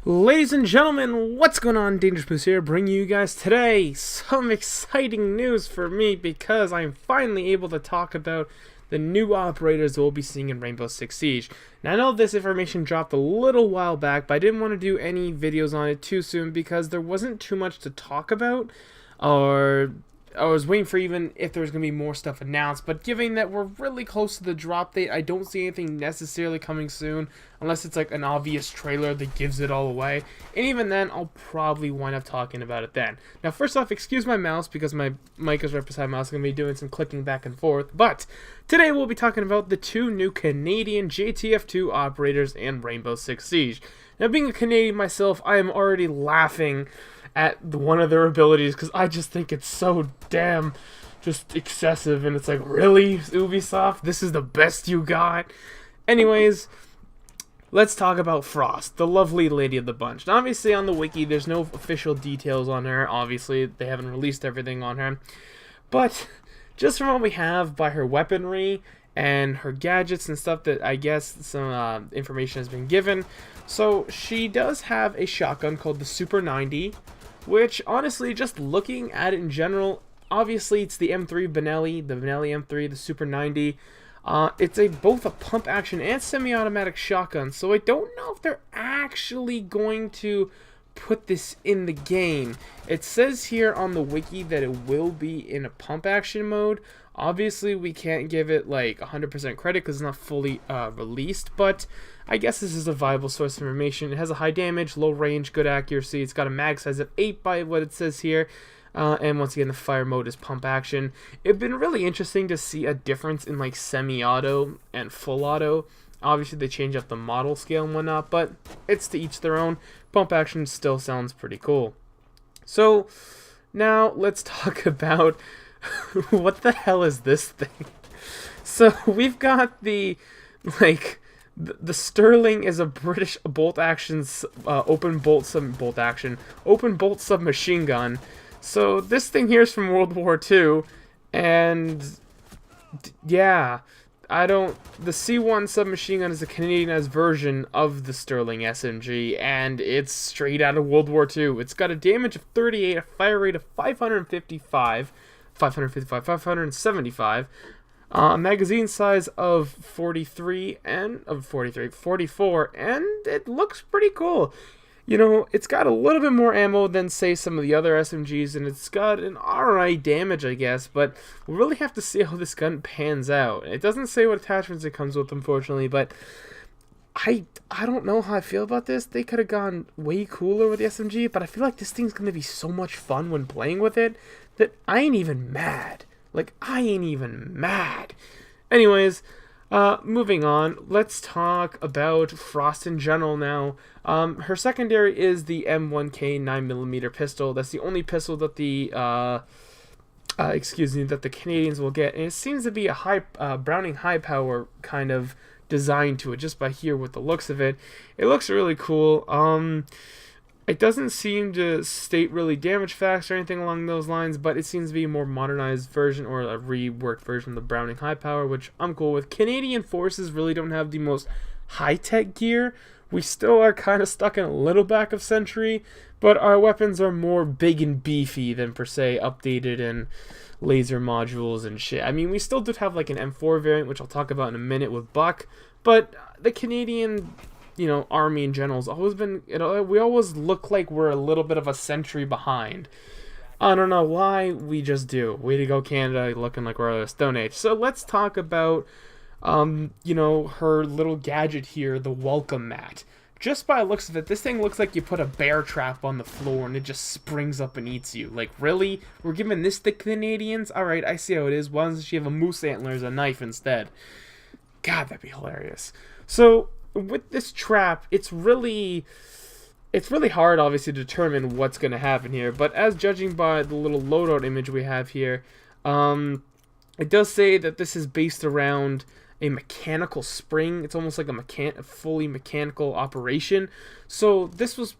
Ladies and gentlemen, what's going on? Dangerous Moose here, bringing you guys today some exciting news for me because I'm finally able to talk about the new operators we'll be seeing in Rainbow Six Siege. Now, I know this information dropped a little while back, but I didn't want to do any videos on it too soon because there wasn't too much to talk about, or I was waiting for even if there's going to be more stuff announced, but given that we're really close to the drop date, I don't see anything necessarily coming soon, unless it's like an obvious trailer that gives it all away, and even then, I'll probably wind up talking about it then. Now, first off, excuse my mouse, because my mic is right beside my mouse, I'm going to be doing some clicking back and forth, but today we'll be talking about the two new Canadian JTF2 operators in Rainbow Six Siege. Now, being a Canadian myself, I am already laughing at one of their abilities because I just think it's so damn just excessive, and it's like, really, Ubisoft, this is the best you got? Anyways, let's talk about Frost, the lovely lady of the bunch. Now, obviously on the wiki there's no official details on her, obviously they haven't released everything on her, but just from what we have by her weaponry and her gadgets and stuff that I guess some information has been given. So she does have a shotgun called the Super 90, which honestly, just looking at it in general, obviously it's the M3 Benelli, the Benelli M3, the Super 90. It's both a pump action and semi-automatic shotgun, so I don't know if they're actually going to put this in the game. It says here on the wiki that it will be in a pump action mode. Obviously we can't give it like 100% credit because it's not fully released, but I guess this is a viable source of information. It has a high damage, low range, good accuracy. It's got a mag size of 8 by what it says here. And once again, the fire mode is pump action. It'd been really interesting to see a difference in like semi-auto and full auto. Obviously they change up the model scale and whatnot, but it's to each their own. Pump action still sounds pretty cool. So now let's talk about what the hell is this thing? So we've got the the Sterling is a British bolt action open bolt submachine gun. So this thing here is from World War II, and yeah, the C1 submachine gun is a Canadianized version of the Sterling SMG, and it's straight out of World War II. It's got a damage of 38, a fire rate of 575, a magazine size of 44, and it looks pretty cool. You know, it's got a little bit more ammo than, say, some of the other SMGs, and it's got an alright damage, I guess, but we'll really have to see how this gun pans out. It doesn't say what attachments it comes with, unfortunately, but I don't know how I feel about this. They could have gone way cooler with the SMG, but I feel like this thing's going to be so much fun when playing with it that I ain't even mad. Like, I ain't even mad. Anyways, moving on, let's talk about Frost in general now. Her secondary is the M1K 9mm pistol. That's the only pistol that the that the Canadians will get, and it seems to be a Browning high power kind of design to it, just by here with the looks of it. It looks really cool. It doesn't seem to state really damage facts or anything along those lines, but it seems to be a more modernized version or a reworked version of the Browning high power, which I'm cool with. Canadian forces really don't have the most high-tech gear. We still are kind of stuck in a little back of century, but our weapons are more big and beefy than per se updated and laser modules and shit. I mean, we still do have like an M4 variant, which I'll talk about in a minute with Buck, but the Canadian, you know, army in general has always been, you know, we always look like we're a little bit of a century behind. I don't know why, we just do. Way to go, Canada, looking like we're a Stone Age. So let's talk about, you know, her little gadget here, the welcome mat. Just by the looks of it, this thing looks like you put a bear trap on the floor and it just springs up and eats you. Like, really? We're giving this to Canadians? Alright, I see how it is. Why doesn't she have a moose antler as a knife instead? God, that'd be hilarious. So with this trap, it's really hard, obviously, to determine what's going to happen here, but as judging by the little loadout image we have here, it does say that this is based around a mechanical spring. It's almost like a fully mechanical operation, so this was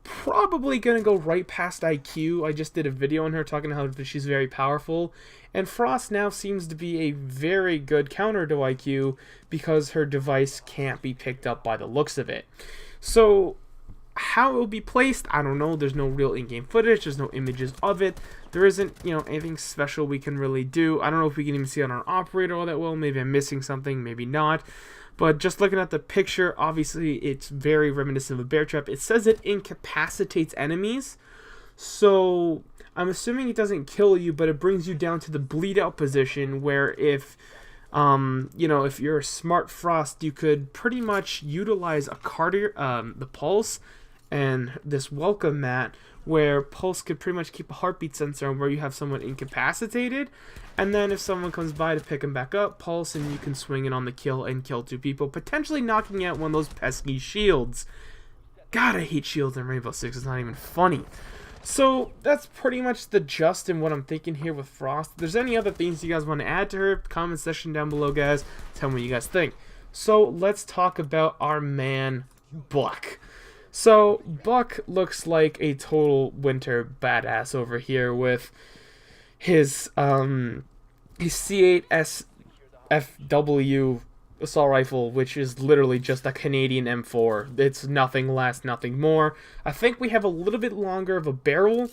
probably going to go right past IQ. I just did a video on her talking about how she's very powerful, and Frost now seems to be a very good counter to IQ because her device can't be picked up by the looks of it. So how it will be placed, I don't know. There's no real in-game footage. There's no images of it. There isn't, you know, anything special we can really do. I don't know if we can even see it on our operator all that well. Maybe I'm missing something, maybe not. But just looking at the picture, obviously it's very reminiscent of a bear trap. It says it incapacitates enemies. So I'm assuming it doesn't kill you, but it brings you down to the bleed out position where if, you know, if you're a smart Frost, you could pretty much utilize a Carter, the Pulse and this Weclome mat, where Pulse could pretty much keep a heartbeat sensor on where you have someone incapacitated, and then if someone comes by to pick him back up, Pulse, and you can swing it on the kill and kill 2 people, potentially knocking out one of those pesky shields. God, I hate shields in Rainbow Six. It's not even funny. So that's pretty much the gist in what I'm thinking here with Frost. If there's any other things you guys want to add to her, comment section down below, guys. Tell me what you guys think. So let's talk about our man Buck. So Buck looks like a total winter badass over here with his C8 SFW assault rifle, which is literally just a Canadian M4. It's nothing less, nothing more. I think we have a little bit longer of a barrel.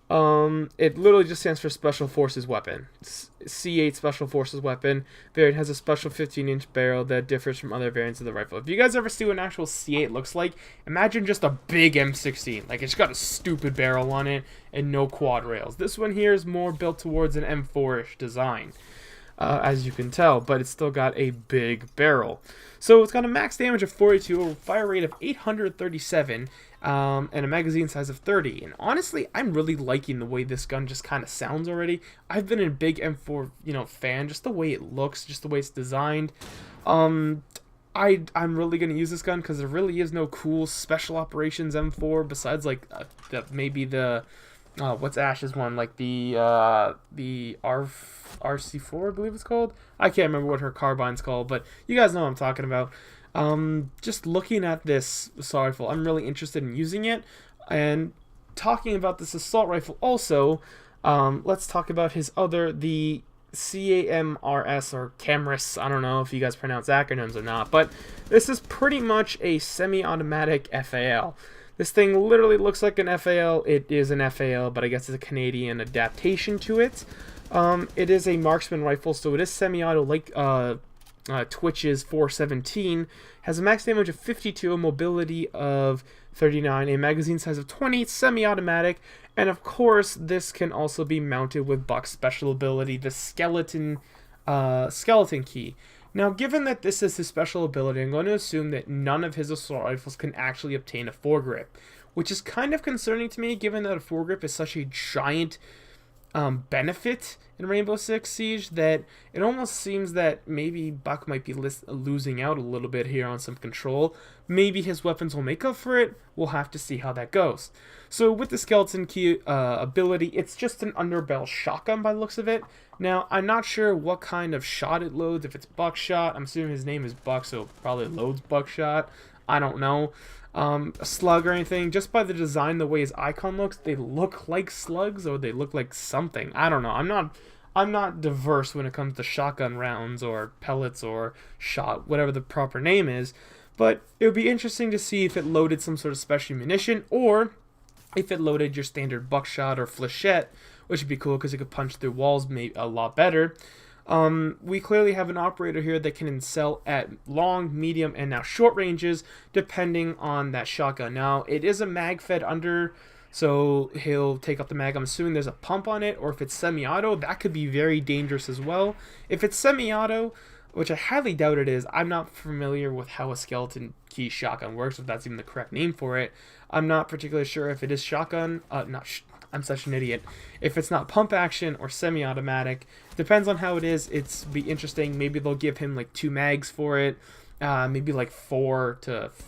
It literally just stands for Special Forces Weapon. C8 Special Forces Weapon. Variant has a special 15-inch barrel that differs from other variants of the rifle. If you guys ever see what an actual C8 looks like, imagine just a big M16. Like, it's got a stupid barrel on it and no quad rails. This one here is more built towards an M4-ish design, as you can tell, but it's still got a big barrel. So it's got a max damage of 42, a fire rate of 837, and a magazine size of 30. And honestly, I'm really liking the way this gun just kind of sounds already. I've been a big M4, you know, fan, just the way it looks, just the way it's designed. I'm really going to use this gun because there really is no cool special operations M4 besides like maybe the what's Ash's one, like the RC4, I believe it's called. I can't remember what her carbine's called, but you guys know what I'm talking about. Just looking at this assault rifle, I'm really interested in using it. And talking about this assault rifle also, let's talk about his other, the CAMRS or CAMRS. I don't know if you guys pronounce acronyms or not, but this is pretty much a semi-automatic FAL. This thing literally looks like an FAL. It is an FAL, but I guess it's a Canadian adaptation to it. It is a marksman rifle, so it is semi-auto like Twitch's 417. Has a max damage of 52, a mobility of 39, a magazine size of 20, semi-automatic, and of course this can also be mounted with Buck's special ability, the Skelton key. Now, given that this is his special ability, I'm going to assume that none of his assault rifles can actually obtain a foregrip, which is kind of concerning to me, given that a foregrip is such a giant benefit in Rainbow Six Siege, that it almost seems that maybe Buck might be losing out a little bit here on some control. Maybe his weapons will make up for it. We'll have to see how that goes. So with the Skelton key ability, it's just an underbarrel shotgun by the looks of it. Now, I'm not sure what kind of shot it loads, if it's buckshot. I'm assuming his name is Buck, so it probably loads buckshot. I don't know. A slug or anything. Just by the design, the way his icon looks, they look like slugs or they look like something. I don't know. I'm not diverse when it comes to shotgun rounds or pellets or shot, whatever the proper name is. But it would be interesting to see if it loaded some sort of special munition, or if it loaded your standard buckshot or flechette, which would be cool because it could punch through walls a lot better. We clearly have an operator here that can excel at long, medium, and now short ranges, depending on that shotgun. Now, it is a mag-fed under, so he'll take up the mag. I'm assuming there's a pump on it, or if it's semi-auto, that could be very dangerous as well. If it's semi-auto, which I highly doubt it is, I'm not familiar with how a Skelton key shotgun works, if that's even the correct name for it. I'm not particularly sure if it is shotgun, I'm such an idiot. If it's not pump action or semi-automatic, depends on how it is. It's be interesting. Maybe they'll give him like 2 mags for it, maybe like 4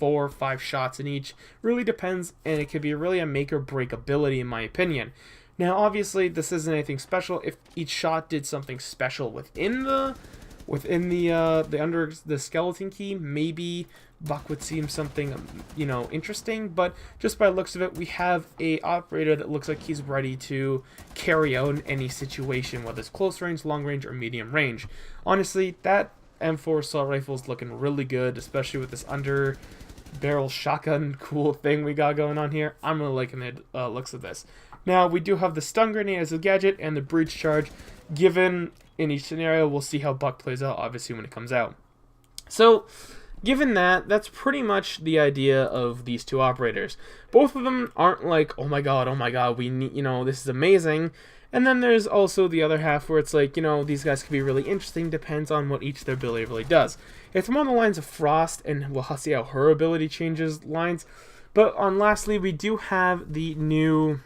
or 5 shots in each. Really depends, and it could be really a make or break ability in my opinion. Now, obviously, this isn't anything special. If each shot did something special within the under the Skelton key, maybe Buck would seem something, you know, interesting. But just by the looks of it, we have a operator that looks like he's ready to carry out in any situation, whether it's close range, long range, or medium range. Honestly, that M4 assault rifle is looking really good, especially with this under barrel shotgun cool thing we got going on here. I'm really liking the looks of this. Now, we do have the stun grenade as a gadget and the breach charge. Given in each scenario, we'll see how Buck plays out, obviously, when it comes out. So, given that, that's pretty much the idea of these two operators. Both of them aren't like, oh my god, we need, this is amazing. And then there's also the other half where it's like, these guys could be really interesting, depends on what each of their ability really does. It's more on the lines of Frost, and we'll see how her ability changes lines. But lastly, we do have the new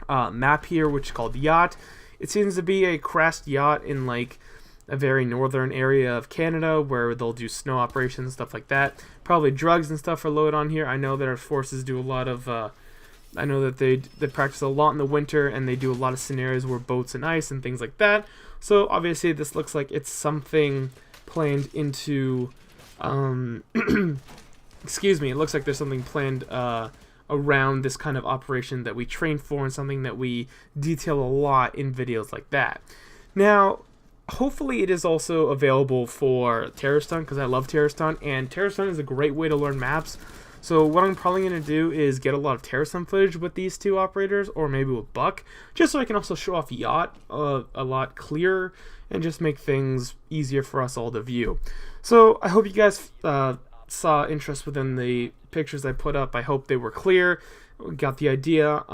map here, which is called Yacht. It seems to be a crashed yacht in like a very northern area of Canada where they'll do snow operations and stuff like that. Probably drugs and stuff are loaded on here. I know that our forces do a lot of I know that they practice a lot in the winter, and they do a lot of scenarios where boats and ice and things like that. So obviously this looks like it's something planned into excuse me, it looks like there's something planned around this kind of operation that we train for, and something that we detail a lot in videos like that. Now, hopefully it is also available for Terror Stun, because I love Terror Stun, and Terror Stun is a great way to learn maps. So what I'm probably going to do is get a lot of Terror Stun footage with these two operators, or maybe with Buck, just so I can also show off Yacht a lot clearer, and just make things easier for us all to view. So I hope you guys saw interest within the pictures I put up. I hope they were clear, got the idea.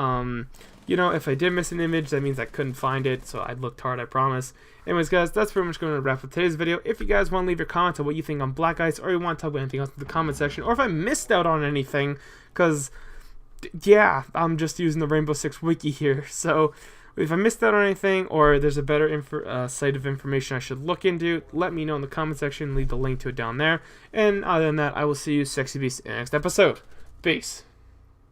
If I did miss an image, that means I couldn't find it, so I looked hard, I promise. Anyways, guys, that's pretty much going to wrap up today's video. If you guys want to leave your comments on what you think on Black Ice, or you want to talk about anything else in the comment section, or if I missed out on anything, because, yeah, I'm just using the Rainbow Six Wiki here, so if I missed out on anything, or there's a better site of information I should look into, let me know in the comment section, leave the link to it down there. And other than that, I will see you sexy beasts in the next episode. Peace.